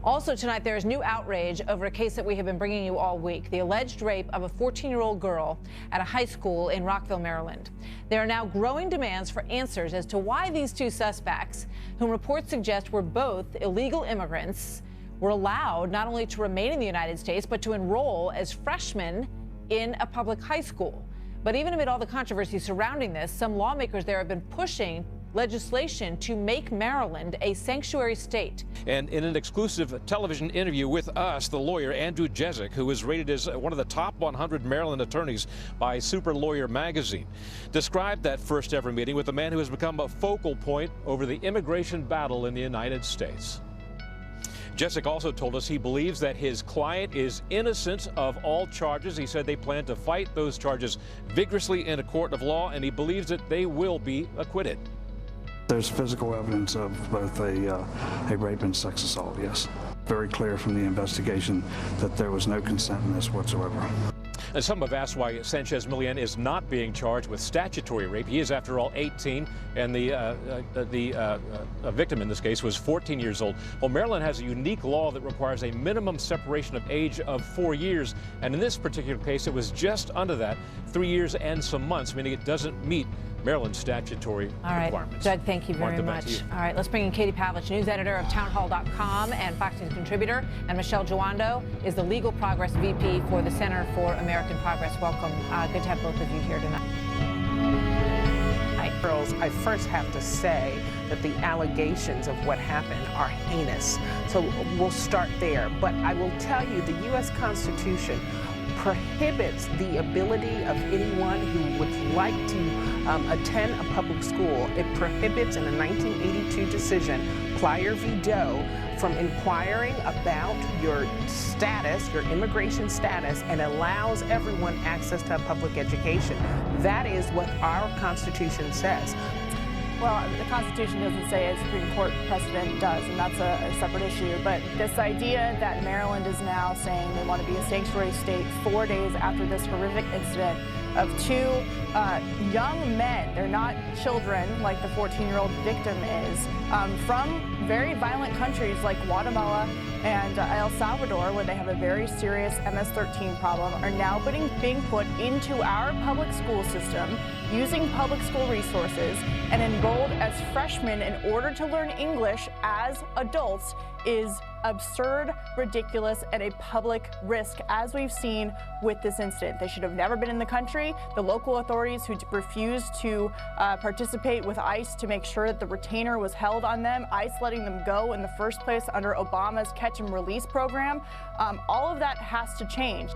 Also tonight, there is new outrage over a case that we have been bringing you all week, the alleged rape of a 14-year-old girl at a high school in Rockville, Maryland. There are now growing demands for answers as to why these two suspects, whom reports suggest were both illegal immigrants, were allowed not only to remain in the United States, but to enroll as freshmen in a public high school. But even amid all the controversy surrounding this, some lawmakers there have been pushing legislation to make Maryland a sanctuary state. And in an exclusive television interview with us, the lawyer Andrew Jezik, who was rated as one of the top 100 Maryland attorneys by Super Lawyer magazine, described that first ever meeting with a man who has become a focal point over the immigration battle in the United States. Jezik also told us he believes that his client is innocent of all charges. He said they plan to fight those charges vigorously in a court of law, and he believes that they will be acquitted. There's physical evidence of both a rape and sex assault, yes. Very clear from the investigation that there was no consent in this whatsoever. And some have asked why Sanchez Millian is not being charged with statutory rape. He is, after all, 18, and the victim in this case was 14 years old. Well, Maryland has a unique law that requires a minimum separation of age of 4 years, and in this particular case, it was just under that, 3 years and some months, meaning it doesn't meet Maryland's statutory requirements. Doug, thank you very much. All right, let's bring in Katie Pavlich, news editor of townhall.com and Fox News contributor, and Michelle Joando is the Legal Progress VP for the Center for American Progress. Welcome. Good to have both of you here tonight. Girls, I first have to say that the allegations of what happened are heinous. So we'll start there. But I will tell you, the U.S. Constitution prohibits the ability of anyone who would like to attend a public school. It prohibits, in a 1982 decision, Plyer v. Doe, from inquiring about your status, your immigration status, and allows everyone access to a public education. That is what our Constitution says. Well, the Constitution doesn't say a Supreme Court precedent does, and that's a separate issue. But this idea that Maryland is now saying they want to be a sanctuary state 4 days after this horrific incident of two young men, they're not children like the 14-year-old victim is, from very violent countries like Guatemala and El Salvador, where they have a very serious MS-13 problem, are now being put into our public school system using public school resources and enrolled as freshmen in order to learn English as adults is absurd, ridiculous, and a public risk, as we've seen with this incident. They should have never been in the country. The local authorities who refused to participate with ICE to make sure that the retainer was held on them, ICE letting them go in the first place under Obama's catch and release program, all of that has to change.